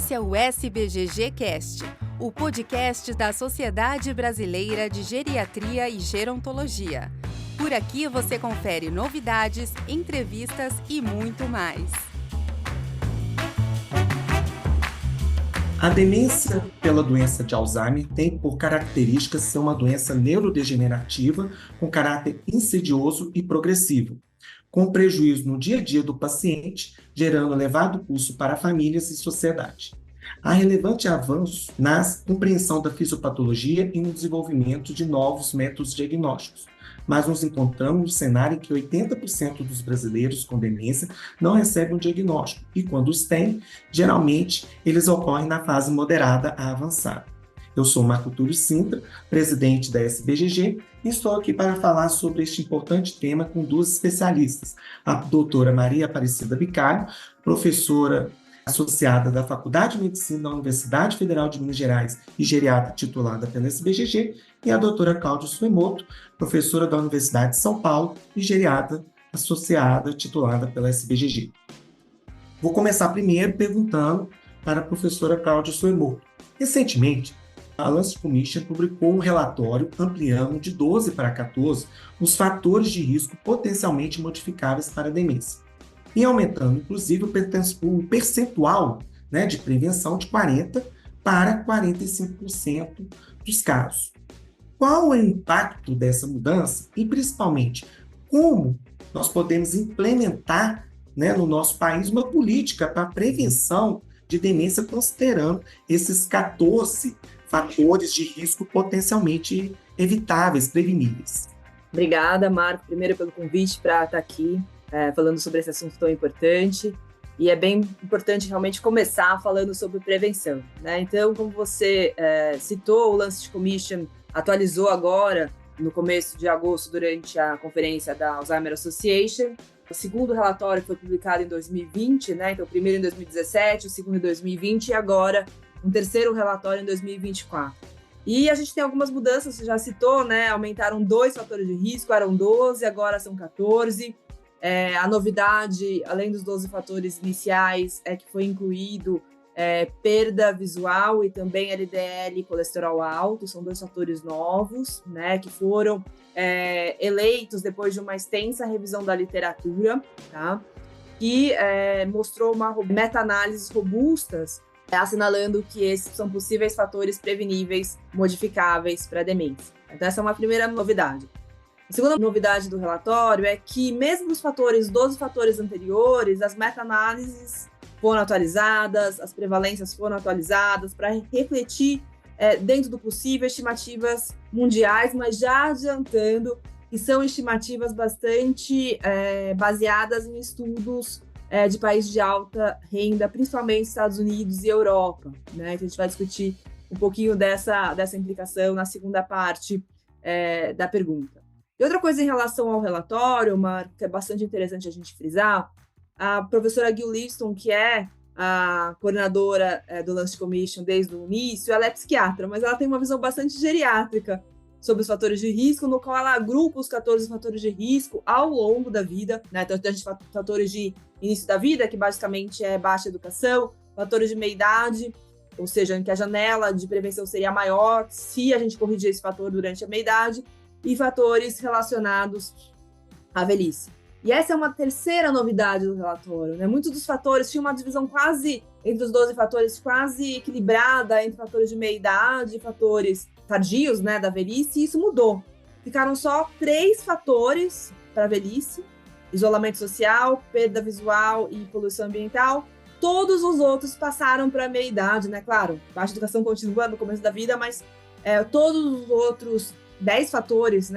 Esse é o SBGG Cast, o podcast da Sociedade Brasileira de Geriatria e Gerontologia. Por aqui você confere novidades, entrevistas e muito mais. A demência pela doença de Alzheimer tem por característica ser uma doença neurodegenerativa com caráter insidioso e progressivo, com prejuízo no dia a dia do paciente, gerando elevado custo para famílias e sociedade. Há relevante avanço na compreensão da fisiopatologia e no desenvolvimento de novos métodos diagnósticos, mas nos encontramos no cenário em que 80% dos brasileiros com demência não recebem um diagnóstico e, quando os têm, geralmente eles ocorrem na fase moderada a avançada. Eu sou Marco Túlio Sintra, presidente da SBGG, e estou aqui para falar sobre este importante tema com duas especialistas, a doutora Maria Aparecida Bicalho, professora associada da Faculdade de Medicina da Universidade Federal de Minas Gerais e geriatra titulada pela SBGG, e a doutora Cláudia Suemoto, professora da Universidade de São Paulo e geriatra associada titulada pela SBGG. Vou começar primeiro perguntando para a professora Cláudia Suemoto. Recentemente, a Lancet Commission publicou um relatório ampliando de 12 para 14 os fatores de risco potencialmente modificáveis para a demência, e aumentando, inclusive, o percentual, de prevenção de 40% para 45% dos casos. Qual é o impacto dessa mudança e, principalmente, como nós podemos implementar, no nosso país uma política para a prevenção de demência, considerando esses 14 fatores de risco potencialmente evitáveis, preveníveis? Obrigada, Marco, primeiro pelo convite para estar aqui falando sobre esse assunto tão importante. E é bem importante realmente começar falando sobre prevenção, Então, como você citou, o Lancet Commission atualizou agora, no começo de agosto, durante a conferência da Alzheimer Association. O segundo relatório foi publicado em 2020, Então, o primeiro em 2017, o segundo em 2020 e agora um terceiro relatório em 2024. E a gente tem algumas mudanças, você já citou, Aumentaram 2 fatores de risco, eram 12, agora são 14. A novidade, além dos 12 fatores iniciais, é que foi incluído perda visual e também LDL e colesterol alto, são 2 fatores novos, que foram eleitos depois de uma extensa revisão da literatura, que mostrou uma meta-análises robustas, assinalando que esses são possíveis fatores preveníveis modificáveis para a demência. Então, essa é uma primeira novidade. A segunda novidade do relatório é que, mesmo os 12 fatores anteriores, as meta-análises foram atualizadas, as prevalências foram atualizadas para refletir, dentro do possível, estimativas mundiais, mas já adiantando que são estimativas bastante baseadas em estudos de países de alta renda, principalmente Estados Unidos e Europa. Então, a gente vai discutir um pouquinho dessa implicação na segunda parte da pergunta. E outra coisa em relação ao relatório, Marco, que é bastante interessante a gente frisar, a professora Gil Livingston, que é a coordenadora do Lancet Commission desde o início, ela é psiquiatra, mas ela tem uma visão bastante geriátrica sobre os fatores de risco, no qual ela agrupa os 14 fatores de risco ao longo da vida, Então, a gente tem fatores de início da vida, que basicamente é baixa educação, fatores de meia-idade, ou seja, em que a janela de prevenção seria maior se a gente corrigir esse fator durante a meia-idade, e fatores relacionados à velhice. E essa é uma terceira novidade do relatório, Muitos dos fatores tinham uma divisão quase, entre os 12 fatores, quase equilibrada entre fatores de meia-idade e fatores tardios, da velhice, e isso mudou. Ficaram só 3 fatores para a velhice: isolamento social, perda visual e poluição ambiental. Todos os outros passaram para a meia-idade, Claro, baixa educação continua no começo da vida, mas todos os outros 10 fatores,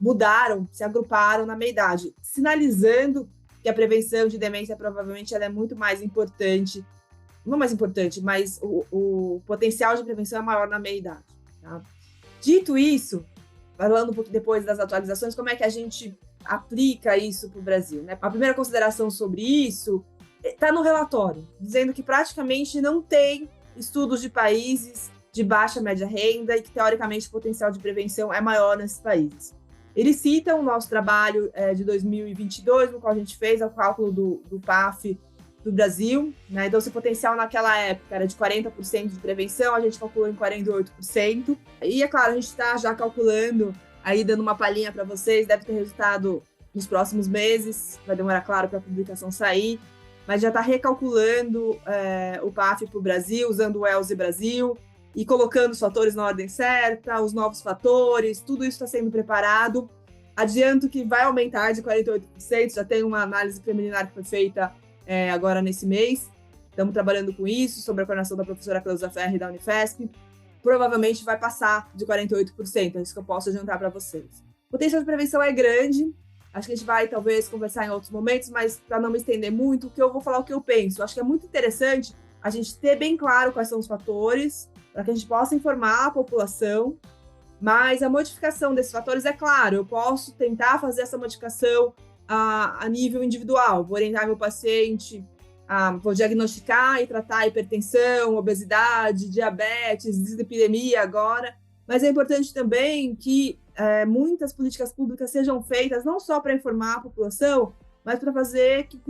mudaram, se agruparam na meia-idade, sinalizando que a prevenção de demência provavelmente ela é muito mais importante, não mais importante, mas o potencial de prevenção é maior na meia-idade. Dito isso, falando um pouco depois das atualizações, como é que a gente aplica isso para o Brasil? A primeira consideração sobre isso está no relatório, dizendo que praticamente não tem estudos de países de baixa média renda e que, teoricamente, o potencial de prevenção é maior nesses países. Eles citam o nosso trabalho de 2022, no qual a gente fez o cálculo do PAF do Brasil, né? Então, se o potencial naquela época era de 40% de prevenção, a gente calculou em 48%. E, é claro, a gente está já calculando, aí dando uma palhinha para vocês, deve ter resultado nos próximos meses, vai demorar, claro, para a publicação sair, mas já está recalculando o PAF para o Brasil, usando o ELSE Brasil, e colocando os fatores na ordem certa, os novos fatores, tudo isso está sendo preparado. Adianto que vai aumentar de 48%, já tem uma análise preliminar que foi feita agora nesse mês. Estamos trabalhando com isso, sobre a coordenação da professora Cleusa Ferri da Unifesp. Provavelmente vai passar de 48%, é isso que eu posso adiantar para vocês. O potencial de prevenção é grande, acho que a gente vai talvez conversar em outros momentos, mas para não me estender muito, eu vou falar o que eu penso. Acho que é muito interessante a gente ter bem claro quais são os fatores, para que a gente possa informar a população, mas a modificação desses fatores, é claro, eu posso tentar fazer essa modificação a nível individual, vou orientar meu paciente, vou diagnosticar e tratar hipertensão, obesidade, diabetes, dislipidemia agora, mas é importante também que muitas políticas públicas sejam feitas não só para informar a população, mas para fazer que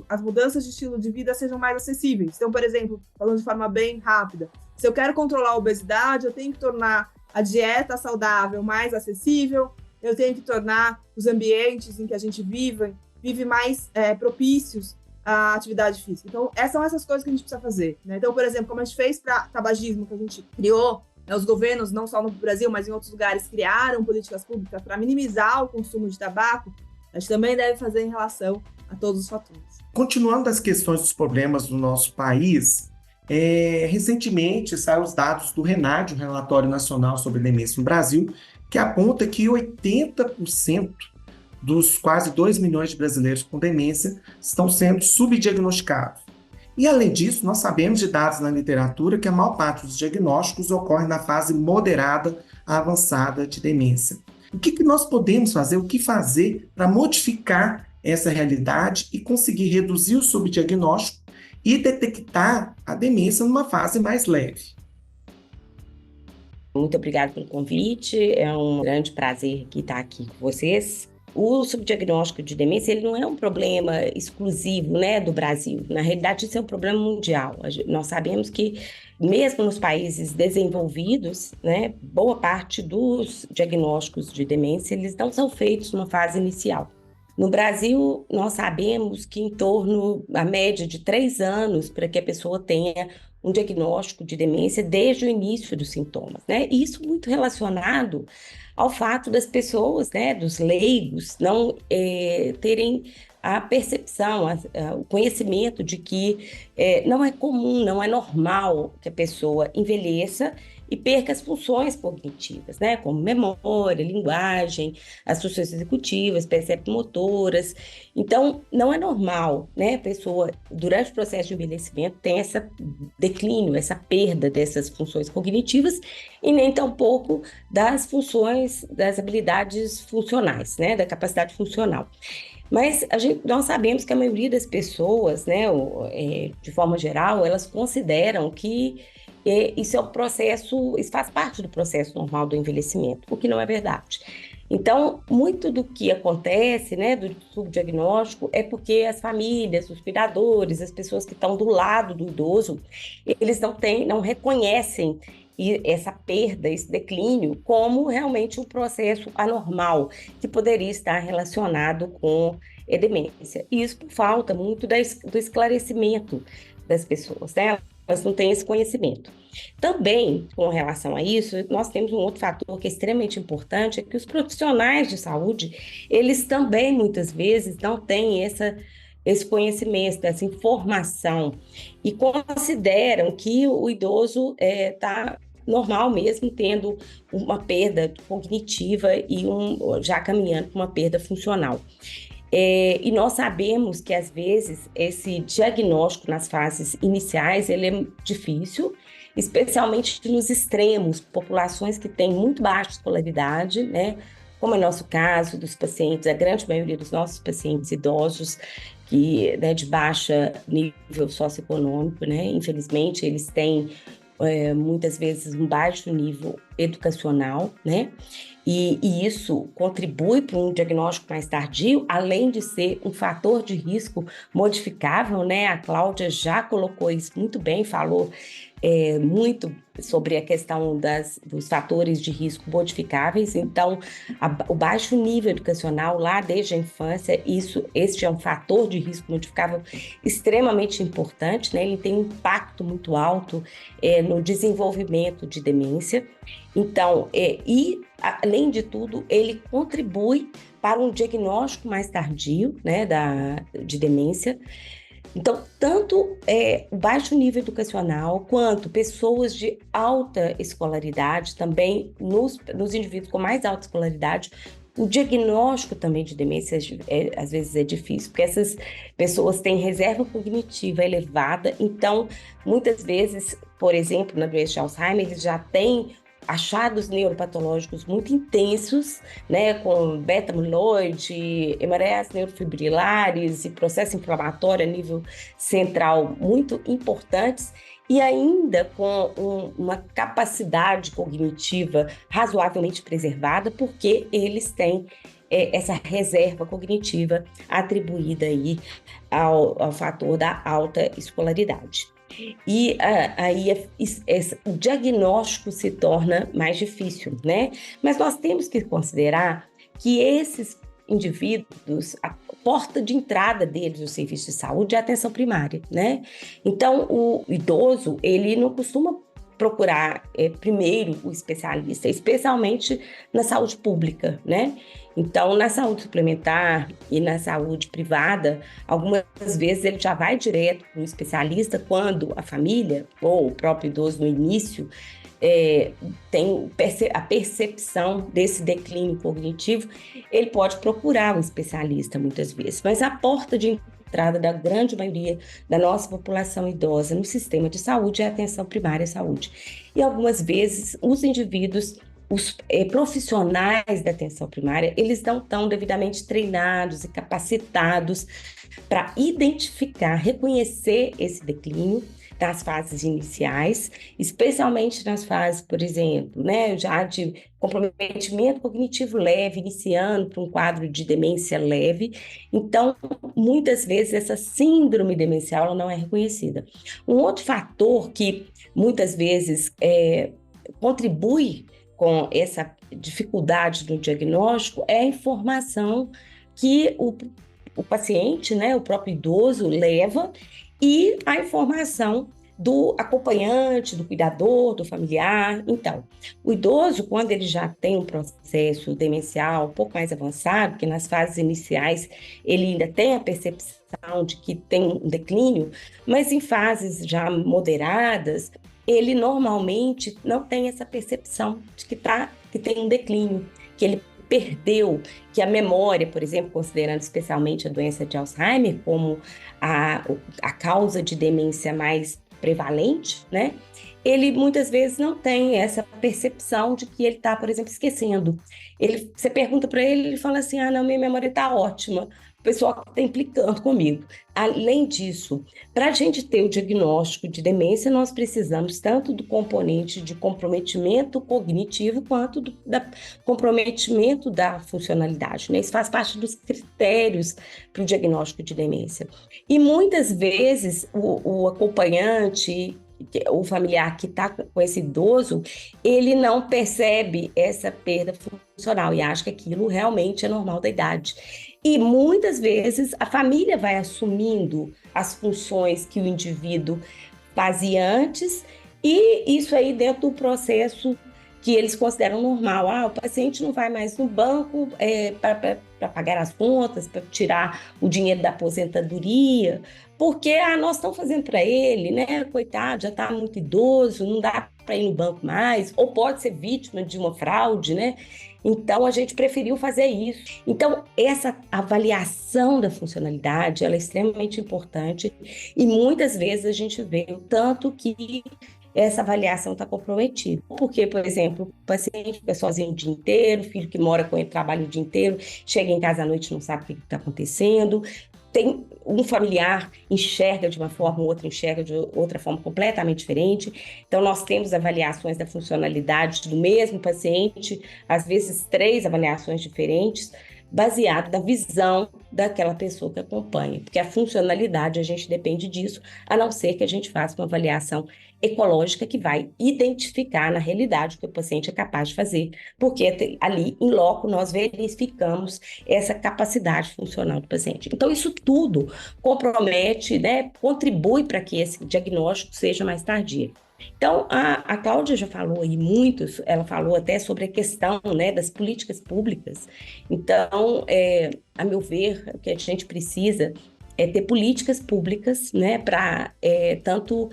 as mudanças de estilo de vida sejam mais acessíveis. Então, por exemplo, falando de forma bem rápida, se eu quero controlar a obesidade, eu tenho que tornar a dieta saudável mais acessível, eu tenho que tornar os ambientes em que a gente vive mais propícios à atividade física. Então, são essas coisas que a gente precisa fazer, né? Então, por exemplo, como a gente fez para tabagismo, que a gente criou, os governos, não só no Brasil, mas em outros lugares, criaram políticas públicas para minimizar o consumo de tabaco, a gente também deve fazer em relação a todos os fatores. Continuando das questões dos problemas do nosso país, recentemente saíram os dados do RENADE, o Relatório Nacional sobre Demência no Brasil, que aponta que 80% dos quase 2 milhões de brasileiros com demência estão sendo subdiagnosticados. E, além disso, nós sabemos de dados na literatura que a maior parte dos diagnósticos ocorre na fase moderada a avançada de demência. O que nós podemos fazer, o que fazer para modificar essa realidade e conseguir reduzir o subdiagnóstico e detectar a demência numa fase mais leve? Muito obrigada pelo convite, é um grande prazer estar aqui com vocês. O subdiagnóstico de demência ele não é um problema exclusivo, né, do Brasil. Na realidade, isso é um problema mundial. Nós sabemos que, mesmo nos países desenvolvidos, né, boa parte dos diagnósticos de demência eles não são feitos numa fase inicial. No Brasil, nós sabemos que em torno, a média de 3 anos para que a pessoa tenha um diagnóstico de demência desde o início dos sintomas, né? Isso muito relacionado ao fato das pessoas, né, dos leigos, não terem a percepção, o conhecimento de que não é comum, não é normal que a pessoa envelheça e perca as funções cognitivas, né, como memória, linguagem, as funções executivas, perceptomotoras. Então, não é normal, né, a pessoa, durante o processo de envelhecimento, tem esse declínio, essa perda dessas funções cognitivas e nem tampouco das funções, das habilidades funcionais, né, da capacidade funcional. Mas nós sabemos que a maioria das pessoas, né, de forma geral, elas consideram que isso é um processo, isso faz parte do processo normal do envelhecimento, o que não é verdade. Então, muito do que acontece, né, do subdiagnóstico é porque as famílias, os cuidadores, as pessoas que estão do lado do idoso, eles não reconhecem essa perda, esse declínio, como realmente um processo anormal, que poderia estar relacionado com a demência. E isso por falta muito do esclarecimento das pessoas, né? Elas não têm esse conhecimento. Também, com relação a isso, nós temos um outro fator que é extremamente importante, é que os profissionais de saúde, eles também, muitas vezes, não têm esse conhecimento, essa informação, e consideram que o idoso está normal mesmo, tendo uma perda cognitiva e já caminhando para uma perda funcional. E nós sabemos que, às vezes, esse diagnóstico nas fases iniciais ele é difícil, especialmente nos extremos, populações que têm muito baixa escolaridade, né? Como é o nosso caso dos pacientes, a grande maioria dos nossos pacientes idosos, que, né, de baixa nível socioeconômico, né? Infelizmente, eles têm muitas vezes um baixo nível educacional, né? E isso contribui para um diagnóstico mais tardio, além de ser um fator de risco modificável, né? A Cláudia já colocou isso muito bem, falou muito sobre a questão dos fatores de risco modificáveis. Então, o baixo nível educacional lá desde a infância, este é um fator de risco modificável extremamente importante, né? Ele tem um impacto muito alto no desenvolvimento de demência. Então, além de tudo, ele contribui para um diagnóstico mais tardio, né, de demência. Então, tanto o baixo nível educacional, quanto pessoas de alta escolaridade, também nos indivíduos com mais alta escolaridade, o diagnóstico também de demência às vezes é difícil, porque essas pessoas têm reserva cognitiva elevada, então, muitas vezes, por exemplo, na doença de Alzheimer, eles já têm achados neuropatológicos muito intensos, né, com beta-amiloide, hemorragias neurofibrilares e processo inflamatório a nível central muito importantes, e ainda com uma capacidade cognitiva razoavelmente preservada, porque eles têm essa reserva cognitiva atribuída aí ao fator da alta escolaridade. E aí o diagnóstico se torna mais difícil, né? Mas nós temos que considerar que esses indivíduos, a porta de entrada deles no serviço de saúde é a atenção primária, né? Então, o idoso, ele não costuma procurar primeiro o especialista, especialmente na saúde pública, né? Então, na saúde suplementar e na saúde privada, algumas vezes ele já vai direto para um especialista quando a família ou o próprio idoso no início tem a percepção desse declínio cognitivo, ele pode procurar um especialista muitas vezes, mas a porta de entrada da grande maioria da nossa população idosa no sistema de saúde é a atenção primária à saúde. E algumas vezes os indivíduos, os profissionais da atenção primária, eles não estão devidamente treinados e capacitados para identificar, reconhecer esse declínio das fases iniciais, especialmente nas fases, por exemplo, né, já de comprometimento cognitivo leve, iniciando para um quadro de demência leve. Então, muitas vezes, essa síndrome demencial ela não é reconhecida. Um outro fator que muitas vezes contribui com essa dificuldade no diagnóstico é a informação que o paciente, né, o próprio idoso, leva, e a informação do acompanhante, do cuidador, do familiar. Então, o idoso, quando ele já tem um processo demencial um pouco mais avançado, que nas fases iniciais ele ainda tem a percepção de que tem um declínio, mas em fases já moderadas, ele normalmente não tem essa percepção de que tem um declínio, que ele perdeu, que a memória, por exemplo, considerando especialmente a doença de Alzheimer como a causa de demência mais prevalente, né? Ele muitas vezes não tem essa percepção de que ele está, por exemplo, esquecendo. Você pergunta para ele, ele fala assim, não, minha memória está ótima. O pessoal está implicando comigo. Além disso, para a gente ter o diagnóstico de demência, nós precisamos tanto do componente de comprometimento cognitivo quanto do comprometimento da funcionalidade, né? Isso faz parte dos critérios para o diagnóstico de demência. E muitas vezes o acompanhante, o familiar que está com esse idoso, ele não percebe essa perda funcional e acha que aquilo realmente é normal da idade. E muitas vezes a família vai assumindo as funções que o indivíduo fazia antes, e isso aí dentro do processo que eles consideram normal. O paciente não vai mais no banco para pagar as contas, para tirar o dinheiro da aposentadoria, porque nós estamos fazendo para ele, né? Coitado, já está muito idoso, não dá para ir no banco mais, ou pode ser vítima de uma fraude, né? Então, a gente preferiu fazer isso. Então, essa avaliação da funcionalidade, ela é extremamente importante, e muitas vezes a gente vê o tanto que essa avaliação está comprometida. Porque, por exemplo, o paciente fica sozinho o dia inteiro, o filho que mora com ele trabalha o dia inteiro, chega em casa à noite e não sabe o que está acontecendo. tem um familiar enxerga de uma forma, o outro enxerga de outra forma completamente diferente. Então, nós temos avaliações da funcionalidade do mesmo paciente, às vezes 3 avaliações diferentes, baseado na visão daquela pessoa que acompanha, porque a funcionalidade, a gente depende disso, a não ser que a gente faça uma avaliação ecológica que vai identificar na realidade o que o paciente é capaz de fazer, porque ali, em loco, nós verificamos essa capacidade funcional do paciente. Então, isso tudo compromete, né, contribui para que esse diagnóstico seja mais tardio. Então, a Cláudia já falou aí muito, ela falou até sobre a questão, né, das políticas públicas. Então, a meu ver, o que a gente precisa é ter políticas públicas, né, para tanto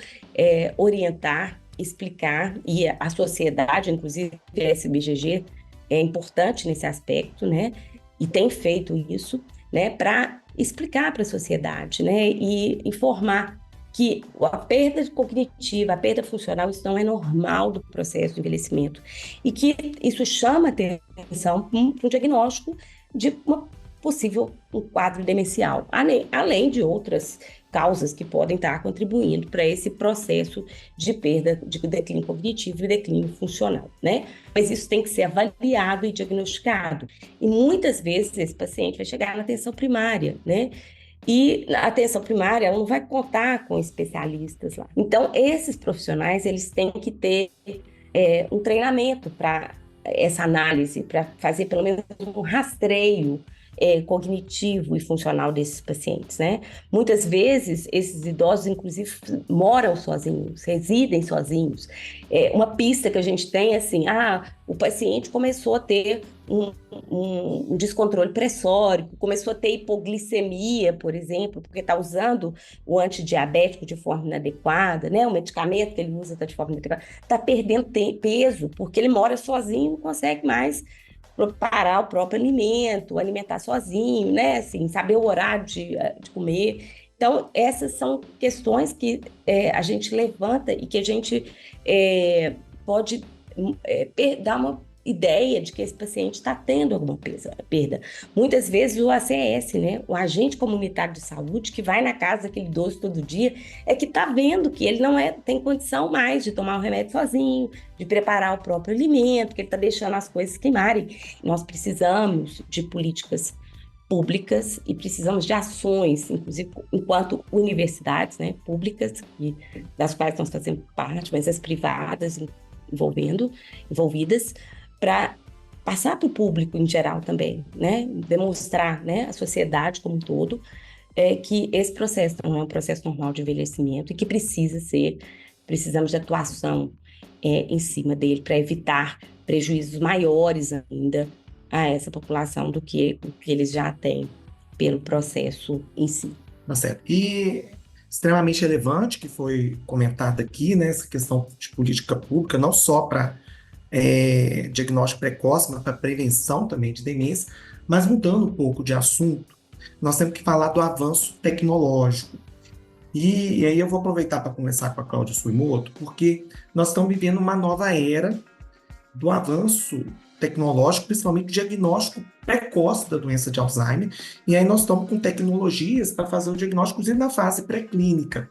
orientar, explicar, e a sociedade, inclusive a SBGG, é importante nesse aspecto, né, e tem feito isso, né, para explicar para a sociedade, né, e informar que a perda cognitiva, a perda funcional, isso não é normal do processo de envelhecimento. E que isso chama atenção para um diagnóstico de uma possível um quadro demencial, além de outras causas que podem estar contribuindo para esse processo de perda de declínio cognitivo e declínio funcional, né? Mas isso tem que ser avaliado e diagnosticado. E muitas vezes esse paciente vai chegar na atenção primária, né? E a atenção primária, ela não vai contar com especialistas lá. Então, esses profissionais, eles têm que ter um treinamento para essa análise, para fazer pelo menos um rastreio cognitivo e funcional desses pacientes, né? Muitas vezes, esses idosos, inclusive, moram sozinhos, residem sozinhos. Uma pista que a gente tem é assim, o paciente começou a ter um descontrole pressórico, começou a ter hipoglicemia, por exemplo, porque está usando o antidiabético de forma inadequada, né? O medicamento que ele usa está de forma inadequada, está perdendo peso, porque ele mora sozinho, não consegue mais preparar o próprio alimento, alimentar sozinho, né? Assim, saber o horário de comer. Então, essas são questões que a gente levanta e que a gente pode dar uma ideia de que esse paciente está tendo alguma perda. Muitas vezes o ACS, né, o agente comunitário de saúde, que vai na casa daquele idoso todo dia, é que está vendo que ele não tem condição mais de tomar o remédio sozinho, de preparar o próprio alimento, que ele está deixando as coisas queimarem. Nós precisamos de políticas públicas e precisamos de ações, inclusive enquanto universidades, né, públicas, das quais nós fazemos parte, mas as privadas envolvidas, para passar para o público em geral também, né? Demonstrar, né, à sociedade como um todo que esse processo não é um processo normal de envelhecimento e que precisamos de atuação em cima dele para evitar prejuízos maiores ainda a essa população do que eles já têm pelo processo em si. Tá certo. E extremamente relevante que foi comentado aqui, né, essa questão de política pública, não só para diagnóstico precoce, mas para prevenção também de demência. Mas mudando um pouco de assunto, nós temos que falar do avanço tecnológico. E aí eu vou aproveitar para conversar com a Cláudia Suimoto, porque nós estamos vivendo uma nova era do avanço tecnológico, principalmente diagnóstico precoce da doença de Alzheimer, e aí nós estamos com tecnologias para fazer o diagnóstico, inclusive na fase pré-clínica.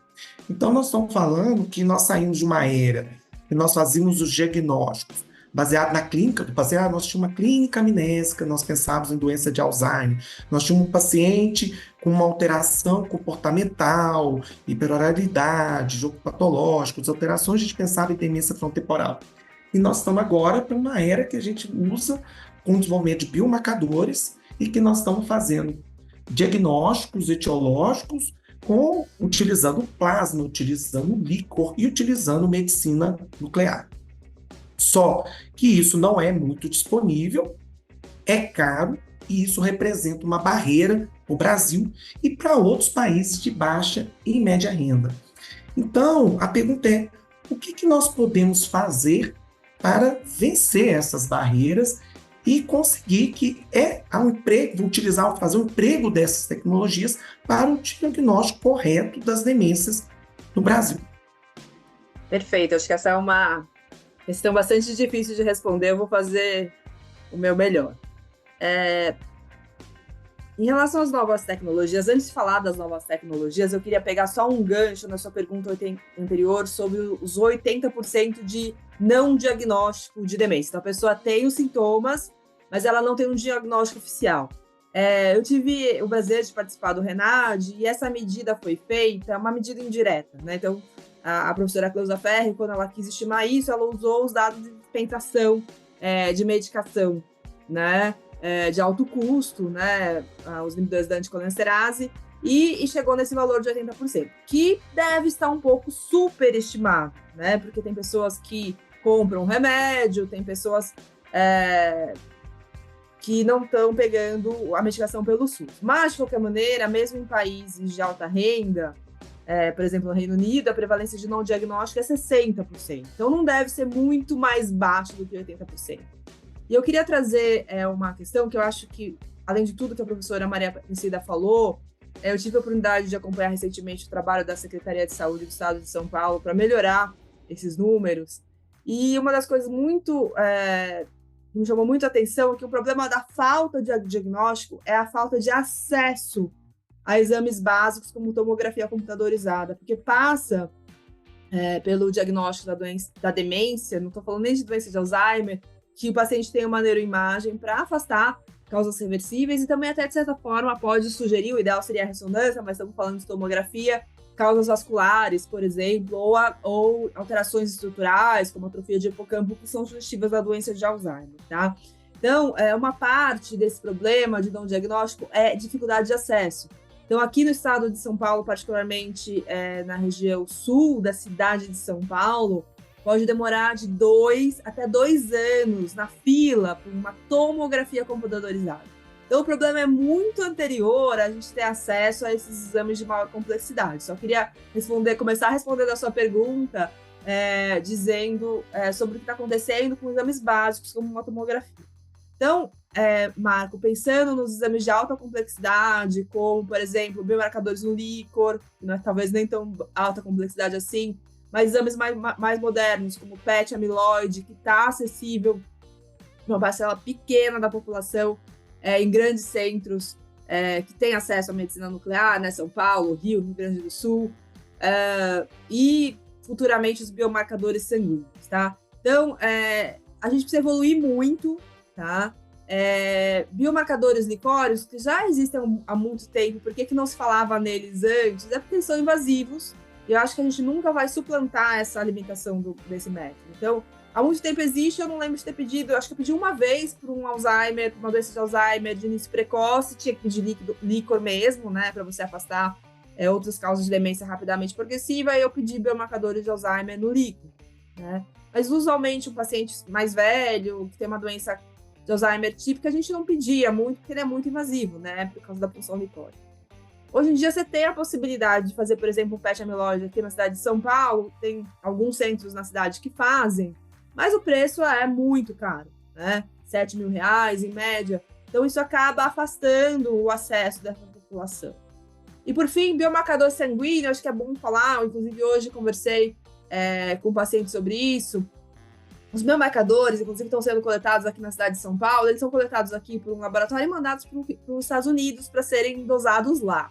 Então nós estamos falando que nós saímos de uma era que nós fazíamos os diagnósticos baseado na clínica do paciente. Nós tínhamos uma clínica amnésica, nós pensávamos em doença de Alzheimer, nós tínhamos um paciente com uma alteração comportamental, hiperoralidade, jogo patológico, as alterações, a gente pensava em demência frontotemporal. E nós estamos agora para uma era que a gente usa com o desenvolvimento de biomarcadores e que nós estamos fazendo diagnósticos etiológicos utilizando plasma, utilizando líquor e utilizando medicina nuclear. Só que isso não é muito disponível, é caro e isso representa uma barreira para o Brasil e para outros países de baixa e média renda. Então, a pergunta é, o que nós podemos fazer para vencer essas barreiras e conseguir fazer um emprego dessas tecnologias para o diagnóstico correto das demências no Brasil? Perfeito, acho que essa é uma questão bastante difícil de responder, eu vou fazer o meu melhor. Em relação às novas tecnologias, antes de falar das novas tecnologias, eu queria pegar só um gancho na sua pergunta anterior sobre os 80% de não diagnóstico de demência. Então, a pessoa tem os sintomas, mas ela não tem um diagnóstico oficial. Eu tive o prazer de participar do RENAD e essa medida foi feita, uma medida indireta, né? Então, a professora Cleusa Ferri, quando ela quis estimar isso, ela usou os dados de dispensação de medicação, né? De alto custo, né, os inibidores da anticolinsterase, e chegou nesse valor de 80%, que deve estar um pouco superestimado, né, porque tem pessoas que compram remédio, tem pessoas que não estão pegando a medicação pelo SUS. Mas, de qualquer maneira, mesmo em países de alta renda, por exemplo, no Reino Unido, a prevalência de não diagnóstico é 60%. Então, não deve ser muito mais baixo do que 80%. E eu queria trazer uma questão que eu acho que, além de tudo que a professora Maria Aparecida falou, eu tive a oportunidade de acompanhar recentemente o trabalho da Secretaria de Saúde do Estado de São Paulo para melhorar esses números. E uma das coisas me chamou muito a atenção é que o problema da falta de diagnóstico é a falta de acesso a exames básicos como tomografia computadorizada, porque passa pelo diagnóstico da demência, não estou falando nem de doença de Alzheimer, que o paciente tenha uma neuroimagem para afastar causas reversíveis e também até, de certa forma, pode sugerir, o ideal seria a ressonância, mas estamos falando de tomografia, causas vasculares, por exemplo, ou alterações estruturais, como atrofia de hipocampo, que são sugestivas da doença de Alzheimer, tá? Então, uma parte desse problema de não diagnóstico é dificuldade de acesso. Então, aqui no estado de São Paulo, particularmente na região sul da cidade de São Paulo, pode demorar de 2 até 2 anos na fila para uma tomografia computadorizada. Então, o problema é muito anterior a gente ter acesso a esses exames de maior complexidade. Só queria começar a responder a sua pergunta, dizendo sobre o que está acontecendo com exames básicos, como uma tomografia. Então, Marco, pensando nos exames de alta complexidade, como, por exemplo, biomarcadores no líquor, que não é talvez nem tão alta complexidade assim, mas exames mais modernos, como o PET amiloide, que está acessível para uma parcela pequena da população, em grandes centros que têm acesso à medicina nuclear, né? São Paulo, Rio Grande do Sul, e futuramente os biomarcadores sanguíneos, tá? Então, a gente precisa evoluir muito, tá? Biomarcadores licórios, que já existem há muito tempo, por que não se falava neles antes? É porque eles são invasivos, e eu acho que a gente nunca vai suplantar essa alimentação desse método. Então, há muito tempo existe, eu não lembro de ter pedido, acho que eu pedi uma vez para um Alzheimer, uma doença de Alzheimer de início precoce, tinha que pedir líquor mesmo, né, para você afastar outras causas de demência rapidamente progressiva, e eu pedi biomarcadores de Alzheimer no líquor, né. Mas, usualmente, um paciente mais velho, que tem uma doença de Alzheimer típica, a gente não pedia muito, porque ele é muito invasivo, né, por causa da função licórica. Hoje em dia, você tem a possibilidade de fazer, por exemplo, um PET amiloide aqui na cidade de São Paulo, tem alguns centros na cidade que fazem, mas o preço é muito caro, né? R$7.000 em média. Então, isso acaba afastando o acesso dessa população. E, por fim, biomarcador sanguíneo, acho que é bom falar, inclusive hoje conversei com pacientes sobre isso. Os biomarcadores, inclusive, estão sendo coletados aqui na cidade de São Paulo, eles são coletados aqui por um laboratório e mandados para os Estados Unidos para serem dosados lá.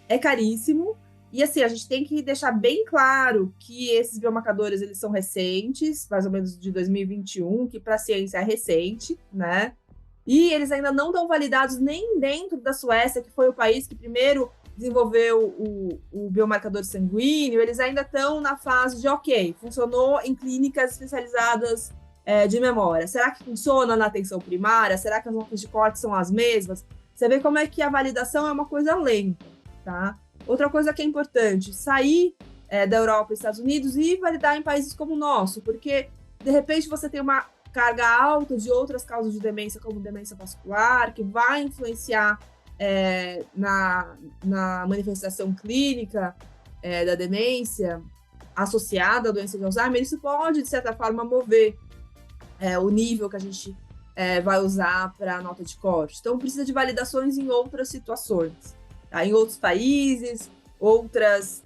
É caríssimo, e assim, a gente tem que deixar bem claro que esses biomarcadores, eles são recentes, mais ou menos de 2021, que para a ciência é recente, né? E eles ainda não estão validados nem dentro da Suécia, que foi o país que primeiro desenvolveu o biomarcador sanguíneo, eles ainda estão na fase de, ok, funcionou em clínicas especializadas de memória. Será que funciona na atenção primária? Será que as notas de corte são as mesmas? Você vê como é que a validação é uma coisa lenta, tá? Outra coisa que é importante, sair da Europa e Estados Unidos e validar em países como o nosso, porque, de repente, você tem uma carga alta de outras causas de demência, como demência vascular, que vai influenciar na manifestação clínica da demência associada à doença de Alzheimer. Isso pode, de certa forma, mover o nível que a gente vai usar para a nota de corte. Então, precisa de validações em outras situações, tá? Em outros países, outros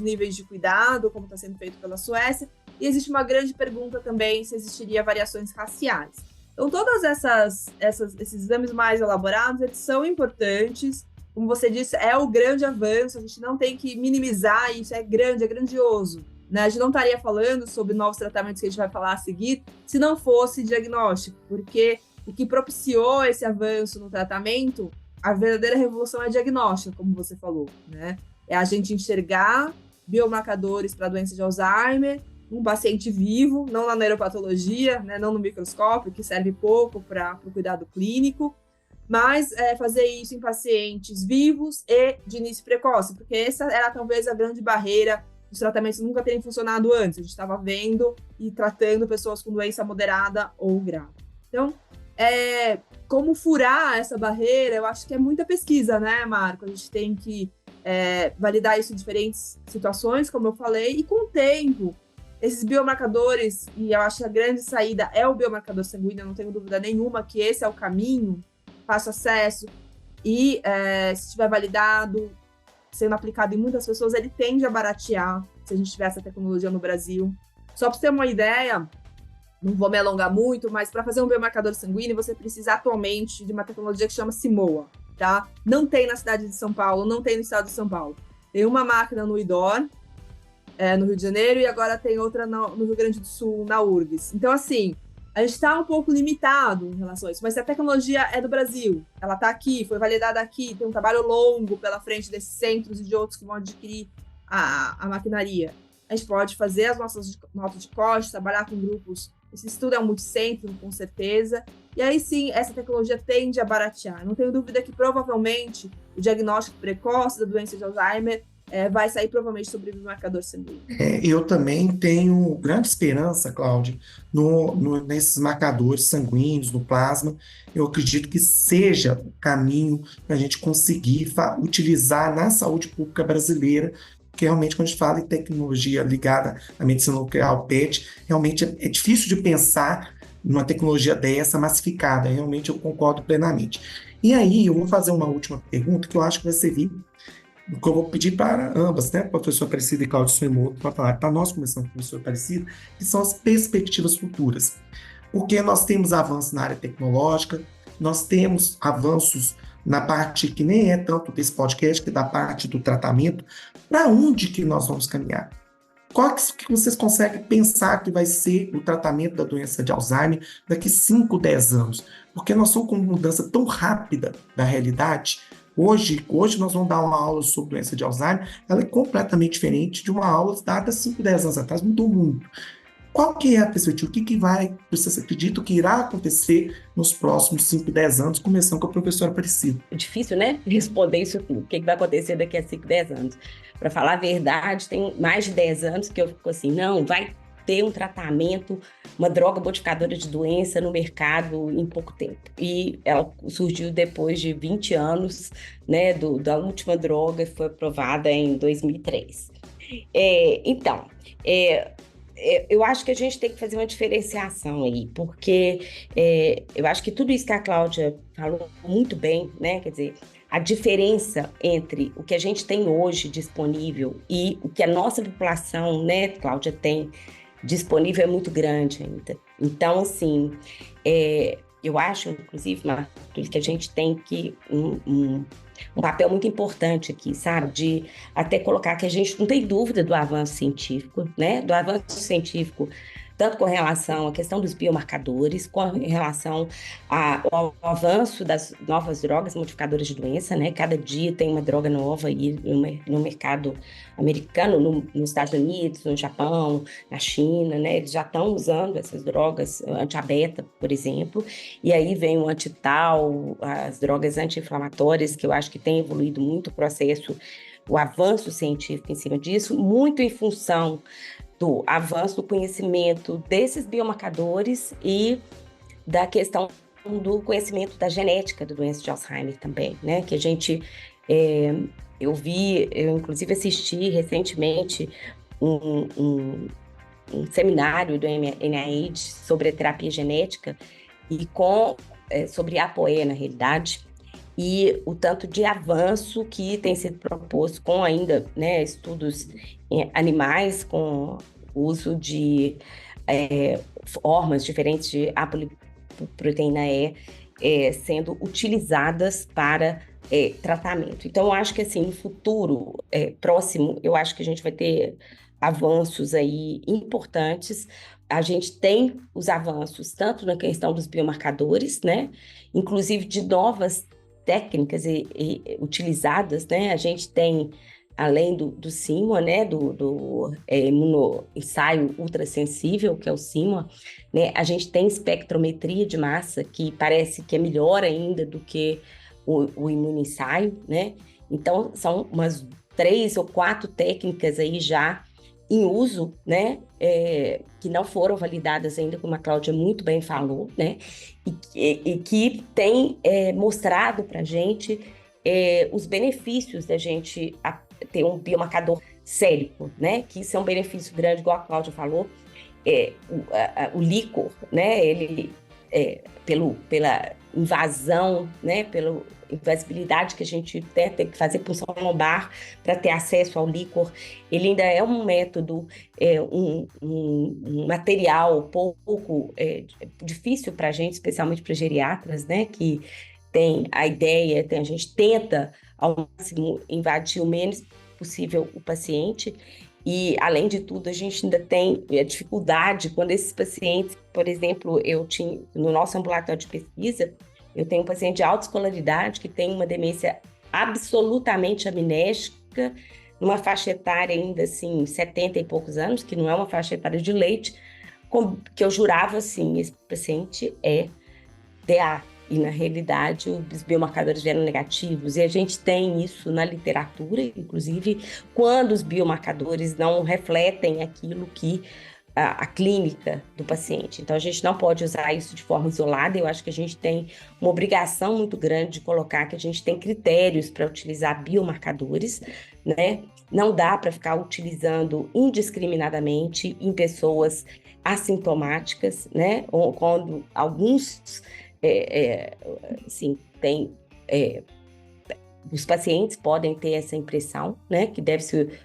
níveis de cuidado, como está sendo feito pela Suécia. E existe uma grande pergunta também se existiria variações raciais. Então, todos esses exames mais elaborados, eles são importantes. Como você disse, é o grande avanço, a gente não tem que minimizar isso, é grande, é grandioso. Né? A gente não estaria falando sobre novos tratamentos que a gente vai falar a seguir se não fosse diagnóstico, porque o que propiciou esse avanço no tratamento, a verdadeira revolução é diagnóstica, como você falou, né? É a gente enxergar biomarcadores para a doença de Alzheimer, um paciente vivo, não na neuropatologia, né? Não no microscópio, que serve pouco para o cuidado clínico, mas fazer isso em pacientes vivos e de início precoce, porque essa era talvez a grande barreira os tratamentos nunca terem funcionado antes. A gente estava vendo e tratando pessoas com doença moderada ou grave. Então, como furar essa barreira, eu acho que é muita pesquisa, né, Marco? A gente tem que validar isso em diferentes situações, como eu falei, e com o tempo, esses biomarcadores, e eu acho que a grande saída é o biomarcador sanguíneo, eu não tenho dúvida nenhuma que esse é o caminho, fácil acesso, e se estiver validado, sendo aplicado em muitas pessoas, ele tende a baratear se a gente tiver essa tecnologia no Brasil. Só para você ter uma ideia, não vou me alongar muito, mas para fazer um biomarcador sanguíneo, você precisa atualmente de uma tecnologia que chama Simoa, tá? Não tem na cidade de São Paulo, não tem no estado de São Paulo. Tem uma máquina no IDOR, no Rio de Janeiro, e agora tem outra no Rio Grande do Sul, na URGS. Então, assim, a gente está um pouco limitado em relação a isso, mas se a tecnologia é do Brasil, ela está aqui, foi validada aqui, tem um trabalho longo pela frente desses centros e de outros que vão adquirir a maquinaria. A gente pode fazer as nossas notas de corte, trabalhar com grupos. Esse estudo é um multicentro, com certeza. E aí sim, essa tecnologia tende a baratear. Não tenho dúvida que provavelmente o diagnóstico precoce da doença de Alzheimer vai sair provavelmente sobre o marcador sanguíneo. Eu também tenho grande esperança, Cláudia, nesses marcadores sanguíneos, no plasma. Eu acredito que seja o caminho para a gente conseguir utilizar na saúde pública brasileira, porque realmente quando a gente fala em tecnologia ligada à medicina nuclear, PET, realmente é difícil de pensar numa tecnologia dessa massificada. Realmente eu concordo plenamente. E aí eu vou fazer uma última pergunta que eu acho que vai servir, que eu vou pedir para ambas, né, professor Aparecida e Cláudia Suemoto, para falar, para nós começando com o professor Aparecida, que são as perspectivas futuras. Porque nós temos avanços na área tecnológica, nós temos avanços na parte que nem é tanto desse podcast, que é da parte do tratamento. Para onde que nós vamos caminhar? Qual que vocês conseguem pensar que vai ser o tratamento da doença de Alzheimer daqui 5, 10 anos? Porque nós estamos com uma mudança tão rápida da realidade. Hoje nós vamos dar uma aula sobre doença de Alzheimer, ela é completamente diferente de uma aula dada 5, 10 anos atrás, mudou muito. Qual que é a perspectiva? O que vocês acreditam que irá acontecer nos próximos 5, 10 anos, começando com a professora Aparecida? É difícil, né? Responder isso tudo. O que vai acontecer daqui a 5, 10 anos? Para falar a verdade, tem mais de 10 anos que eu fico assim, não, vai ter um tratamento, uma droga modificadora de doença no mercado em pouco tempo. E ela surgiu depois de 20 anos, né, da última droga, que foi aprovada em 2003. Eu acho que a gente tem que fazer uma diferenciação aí, porque eu acho que tudo isso que a Cláudia falou muito bem, né? Quer dizer, a diferença entre o que a gente tem hoje disponível e o que a nossa população, né, Cláudia, tem disponível é muito grande ainda. Então, assim, eu acho, inclusive, Marcos, que a gente tem que um papel muito importante aqui, sabe? De até colocar que a gente não tem dúvida do avanço científico, né? Do avanço científico, tanto com relação à questão dos biomarcadores, com relação ao avanço das novas drogas modificadoras de doença, né? Cada dia tem uma droga nova aí no mercado americano, nos Estados Unidos, no Japão, na China, né? Eles já estão usando essas drogas anti-beta, por exemplo, e aí vem o anti-tau, as drogas anti-inflamatórias, que eu acho que tem evoluído muito o processo, o avanço científico em cima disso, muito em função do avanço do conhecimento desses biomarcadores e da questão do conhecimento da genética da doença de Alzheimer também, né? Que a gente, eu inclusive assisti recentemente um seminário do NIH sobre a terapia genética e sobre a APOE, na realidade, e o tanto de avanço que tem sido proposto com ainda, né, estudos em animais, com o uso de formas diferentes de lipoproteína E sendo utilizadas para tratamento. Então, eu acho que assim, no futuro próximo, eu acho que a gente vai ter avanços aí importantes. A gente tem os avanços tanto na questão dos biomarcadores, né? Inclusive de novas técnicas utilizadas, né? A gente tem, além do CIMA, né? Do imunoensaio ultrassensível, que é o CIMA, né? A gente tem espectrometria de massa, que parece que é melhor ainda do que o imunoensaio, né? Então, são umas 3 ou 4 técnicas aí já em uso, né, que não foram validadas ainda, como a Cláudia muito bem falou, né, e que tem mostrado para a gente os benefícios da gente ter um biomarcador sérico, né, que isso é um benefício grande, igual a Cláudia falou. O líquor, né, ele, pela invasão, né, pela invasibilidade que a gente tem que fazer punção lombar para ter acesso ao líquor, ele ainda é um método, um material pouco difícil para a gente, especialmente para geriatras, né, que tem a ideia, a gente tenta ao máximo invadir o menos possível o paciente. E, além de tudo, a gente ainda tem a dificuldade quando esses pacientes, por exemplo, no nosso ambulatório de pesquisa, eu tenho um paciente de alta escolaridade que tem uma demência absolutamente amnésica, numa faixa etária ainda assim, 70 e poucos anos, que não é uma faixa etária de leite, que eu jurava assim, esse paciente é DA. E, na realidade, os biomarcadores vieram negativos. E a gente tem isso na literatura, inclusive, quando os biomarcadores não refletem aquilo que a clínica do paciente. Então, a gente não pode usar isso de forma isolada. Eu acho que a gente tem uma obrigação muito grande de colocar que a gente tem critérios para utilizar biomarcadores, né? Não dá para ficar utilizando indiscriminadamente em pessoas assintomáticas, né? Ou quando alguns... sim, os pacientes podem ter essa impressão, né, que deve ser,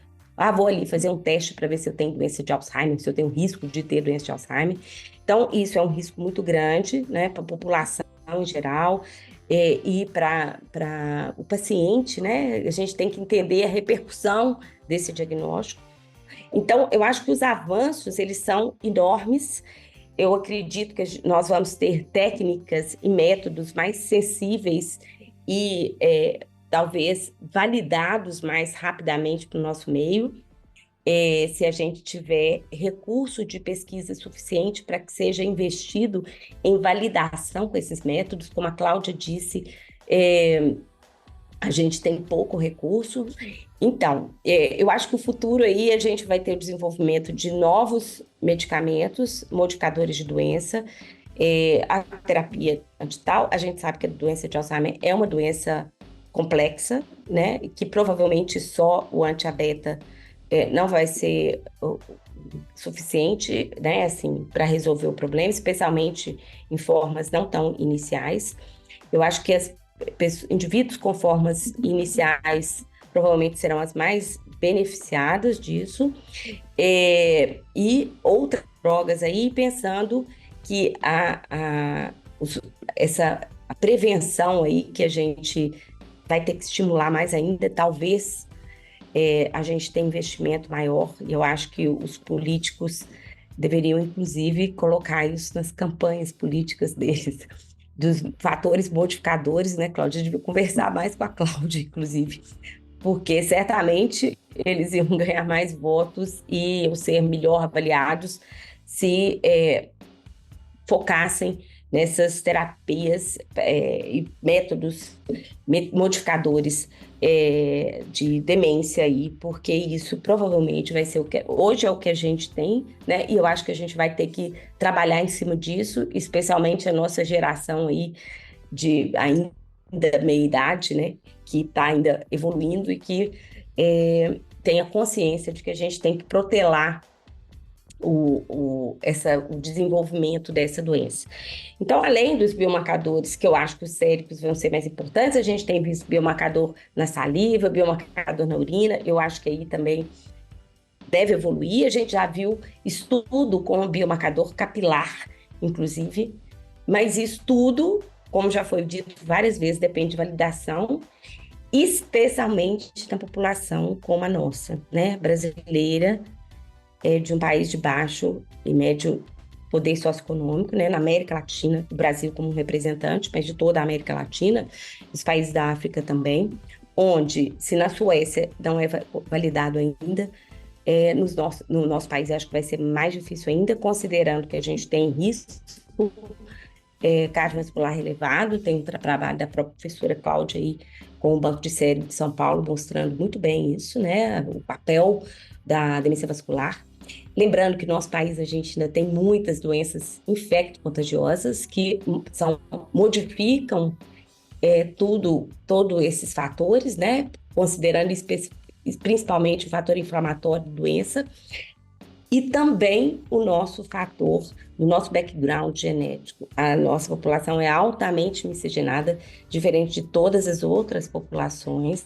vou ali fazer um teste para ver se eu tenho doença de Alzheimer, se eu tenho risco de ter doença de Alzheimer. Então, isso é um risco muito grande, né, para a população em geral, e para o paciente, né, a gente tem que entender a repercussão desse diagnóstico. Então, eu acho que os avanços, eles são enormes. Eu acredito que nós vamos ter técnicas e métodos mais sensíveis e talvez validados mais rapidamente para o nosso meio, se a gente tiver recurso de pesquisa suficiente para que seja investido em validação com esses métodos. Como a Cláudia disse, a gente tem pouco recurso. Então, eu acho que o futuro aí a gente vai ter o desenvolvimento de novos medicamentos, modificadores de doença, a terapia antital. A gente sabe que a doença de Alzheimer é uma doença complexa, né? Que provavelmente só o anti-A-beta não vai ser suficiente, né? Assim, para resolver o problema, especialmente em formas não tão iniciais. Eu acho que indivíduos com formas iniciais provavelmente serão as mais beneficiadas disso, e outras drogas aí, pensando que a prevenção aí que a gente vai ter que estimular mais ainda, talvez a gente tenha investimento maior, e eu acho que os políticos deveriam, inclusive, colocar isso nas campanhas políticas deles, dos fatores modificadores, né, Cláudia? Eu devia conversar mais com a Cláudia, inclusive, porque certamente eles iam ganhar mais votos e iam ser melhor avaliados se focassem nessas terapias e métodos modificadores de demência aí, porque isso provavelmente vai ser hoje é o que a gente tem, né? E eu acho que a gente vai ter que trabalhar em cima disso, especialmente a nossa geração aí de ainda meia-idade, né? Que está ainda evoluindo e que tenha consciência de que a gente tem que protelar o desenvolvimento dessa doença. Então, além dos biomarcadores, que eu acho que os séricos vão ser mais importantes, a gente tem visto biomarcador na saliva, biomarcador na urina, eu acho que aí também deve evoluir. A gente já viu estudo com biomarcador capilar, inclusive, Mas isso tudo, como já foi dito várias vezes, depende de validação, especialmente na população como a nossa, né, brasileira, de um país de baixo e médio poder socioeconômico, né, na América Latina, o Brasil como representante, mas de toda a América Latina, os países da África também, onde, se na Suécia não é validado ainda, no nosso país acho que vai ser mais difícil ainda, considerando que a gente tem risco cardiovascular elevado. Tem um trabalho da própria professora Cláudia aí com o Banco de Cérebro de São Paulo mostrando muito bem isso, né, o papel da demência vascular. Lembrando que no nosso país a gente ainda tem muitas doenças infecto-contagiosas que modificam todos esses fatores, né, considerando principalmente o fator inflamatório da doença, e também o nosso fator, o nosso background genético. A nossa população é altamente miscigenada, diferente de todas as outras populações,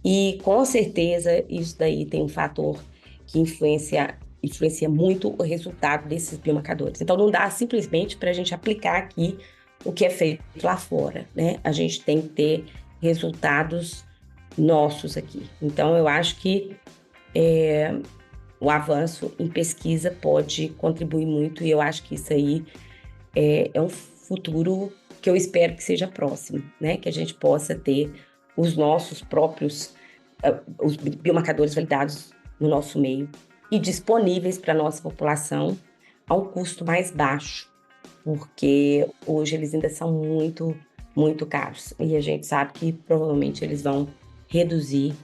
e com certeza isso daí tem um fator que influencia muito o resultado desses biomarcadores. Então não dá simplesmente para a gente aplicar aqui o que é feito lá fora, né? A gente tem que ter resultados nossos aqui. Então eu acho que o avanço em pesquisa pode contribuir muito, e eu acho que isso aí é um futuro que eu espero que seja próximo, né? Que a gente possa ter os nossos próprios os biomarcadores validados no nosso meio e disponíveis para a nossa população a um custo mais baixo, porque hoje eles ainda são muito, muito caros, e a gente sabe que provavelmente eles vão reduzir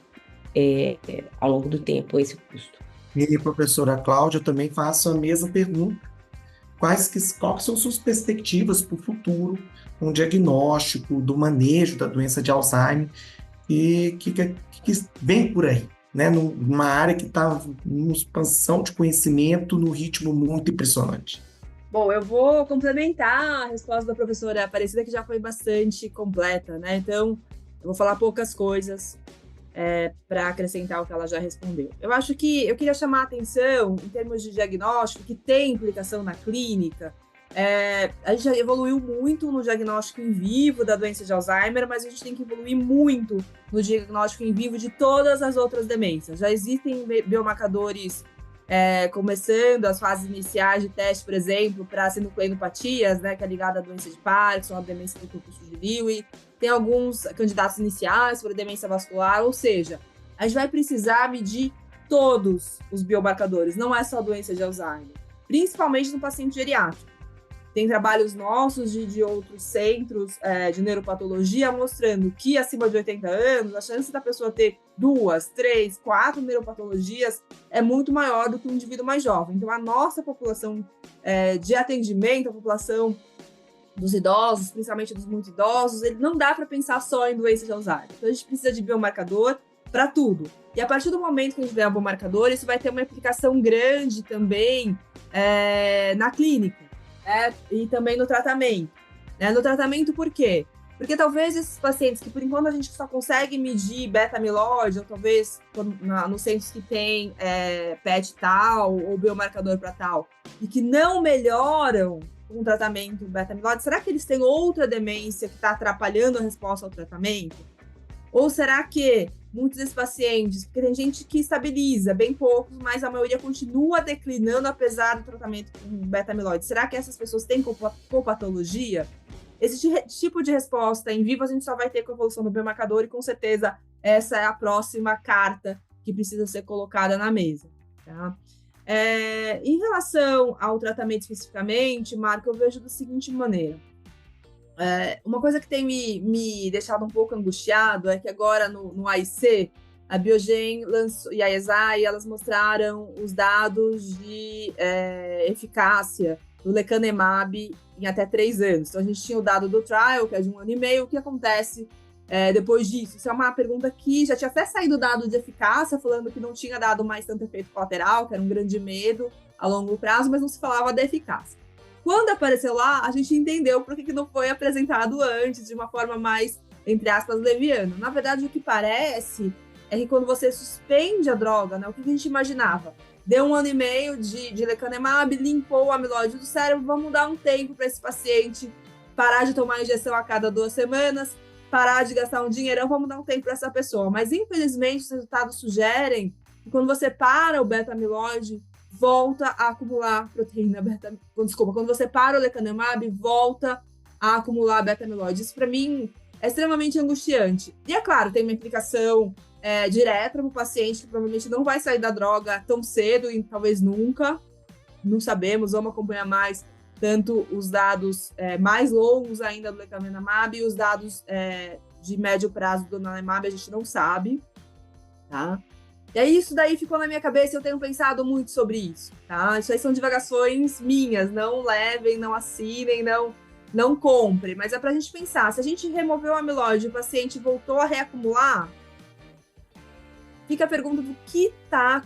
ao longo do tempo esse custo. E a professora Cláudia também faço a mesma pergunta. Quais são suas perspectivas para o futuro, um diagnóstico do manejo da doença de Alzheimer e que vem por aí, né? Numa área que está em expansão de conhecimento num ritmo muito impressionante. Bom, eu vou complementar a resposta da professora Aparecida, que já foi bastante completa, né? Então, eu vou falar poucas coisas para acrescentar o que ela já respondeu. Eu acho que eu queria chamar a atenção, em termos de diagnóstico, que tem implicação na clínica. A gente já evoluiu muito no diagnóstico em vivo da doença de Alzheimer, mas a gente tem que evoluir muito no diagnóstico em vivo de todas as outras demências. Já existem biomarcadores começando as fases iniciais de teste, por exemplo, para sinucleinopatias, né, que é ligada à doença de Parkinson, à demência do corpúsculo de Lewy. Tem alguns candidatos iniciais para demência vascular, ou seja, a gente vai precisar medir todos os biomarcadores, não é só a doença de Alzheimer, principalmente no paciente geriátrico. Tem trabalhos nossos de outros centros de neuropatologia mostrando que acima de 80 anos, a chance da pessoa ter 2, 3, 4 neuropatologias é muito maior do que um indivíduo mais jovem. Então, a nossa população de atendimento, a população dos idosos, principalmente dos muito idosos, ele não dá para pensar só em doença de Alzheimer. Então, a gente precisa de biomarcador para tudo. E a partir do momento que a gente tiver um biomarcador, isso vai ter uma aplicação grande também na clínica. E também no tratamento. No tratamento, por quê? Porque talvez esses pacientes que, por enquanto, a gente só consegue medir beta-amiloide, ou talvez nos centros que tem PET tal, ou biomarcador para tal, e que não melhoram com o tratamento beta-amiloide, será que eles têm outra demência que está atrapalhando a resposta ao tratamento? Ou será que muitos desses pacientes, porque tem gente que estabiliza, bem poucos, mas a maioria continua declinando apesar do tratamento com beta-amiloide. Será que essas pessoas têm copatologia? Esse tipo de resposta em vivo a gente só vai ter com a evolução do biomarcador, e com certeza essa é a próxima carta que precisa ser colocada na mesa. Tá? Em relação ao tratamento especificamente, Marco, eu vejo da seguinte maneira. Uma coisa que tem me deixado um pouco angustiado é que agora no AIC, a Biogen e a ESAI, elas mostraram os dados de eficácia do lecanemab em até 3 anos. Então, a gente tinha o dado do trial, que é de 1 ano e meio. O que acontece depois disso? Isso é uma pergunta que já tinha até saído o dado de eficácia, falando que não tinha dado mais tanto efeito colateral, que era um grande medo a longo prazo, mas não se falava da eficácia. Quando apareceu lá, a gente entendeu por que não foi apresentado antes, de uma forma mais, entre aspas, leviana. Na verdade, o que parece é que quando você suspende a droga, né, o que a gente imaginava? Deu 1 ano e meio de lecanemab, limpou o amiloide do cérebro, vamos dar um tempo para esse paciente parar de tomar injeção a cada 2 semanas, parar de gastar um dinheirão, vamos dar um tempo para essa pessoa. Mas, infelizmente, os resultados sugerem que quando você para o beta-amiloide, volta a acumular proteína beta... Desculpa, quando você para o lecanemab, volta a acumular beta-amiloide. Isso, para mim, é extremamente angustiante. E, é claro, tem uma implicação direta para o paciente que provavelmente não vai sair da droga tão cedo e talvez nunca. Não sabemos, vamos acompanhar mais tanto os dados mais longos ainda do lecanemab e os dados de médio prazo do donanemab, a gente não sabe, tá? E aí isso daí ficou na minha cabeça e eu tenho pensado muito sobre isso, tá? Isso aí são divagações minhas, não levem, não assinem, não comprem, mas é pra gente pensar, se a gente removeu o amiloide e o paciente voltou a reacumular, fica a pergunta do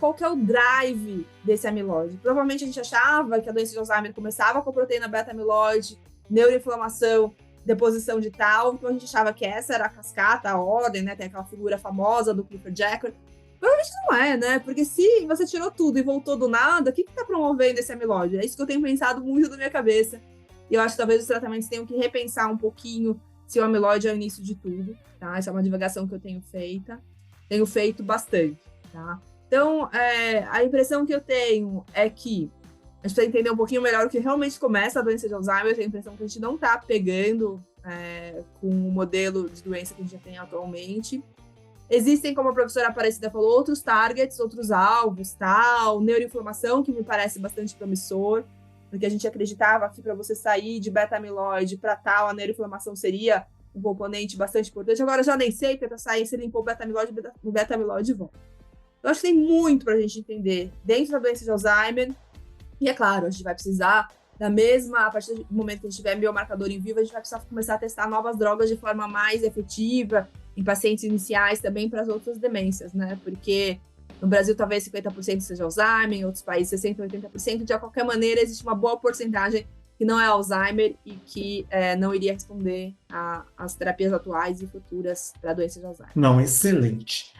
qual que é o drive desse amiloide. Provavelmente a gente achava que a doença de Alzheimer começava com a proteína beta-amiloide, neuroinflamação, deposição de tal, então a gente achava que essa era a cascata, a ordem, né? Tem aquela figura famosa do Clifford Jacquard. Provavelmente não é, né? Porque se você tirou tudo e voltou do nada, o que tá promovendo esse amiloide? É isso que eu tenho pensado muito na minha cabeça. E eu acho que talvez os tratamentos tenham que repensar um pouquinho se o amiloide é o início de tudo, tá? Essa é uma divagação que eu tenho feito bastante, tá? Então, a impressão que eu tenho é que a gente precisa entender um pouquinho melhor o que realmente começa a doença de Alzheimer. Eu tenho a impressão que a gente não está pegando com o modelo de doença que a gente já tem atualmente. Existem, como a professora Aparecida falou, outros targets, outros alvos, tal, neuroinflamação, que me parece bastante promissor, porque a gente acreditava que para você sair de beta-amiloide para tal, a neuroinflamação seria um componente bastante importante. Agora eu já nem sei, porque para sair, se limpou o beta-amiloide volta. Então, acho que tem muito para a gente entender dentro da doença de Alzheimer. E, é claro, a gente vai precisar a partir do momento que a gente tiver biomarcador em vivo, a gente vai precisar começar a testar novas drogas de forma mais efetiva em pacientes iniciais também para as outras demências, né? Porque no Brasil talvez 50% seja Alzheimer, em outros países 60%, 80%. De qualquer maneira, existe uma boa porcentagem que não é Alzheimer e que não iria responder às terapias atuais e futuras para a doença de Alzheimer. Não, excelente.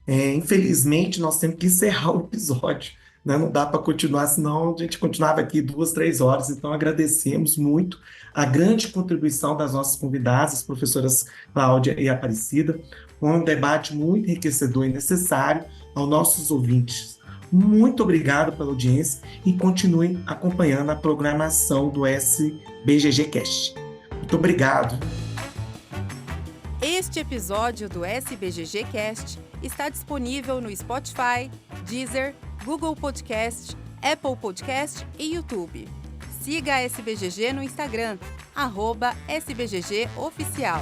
Infelizmente, nós temos que encerrar o episódio, né? Não dá para continuar, senão a gente continuava aqui 2, 3 horas. Então, agradecemos muito a grande contribuição das nossas convidadas, as professoras Cláudia e Aparecida. Foi um debate muito enriquecedor e necessário aos nossos ouvintes. Muito obrigado pela audiência e continuem acompanhando a programação do SBGG Cast. Muito obrigado. Este episódio do SBGG Cast está disponível no Spotify, Deezer, Google Podcast, Apple Podcast e YouTube. Siga a SBGG no Instagram, @SBGG Oficial.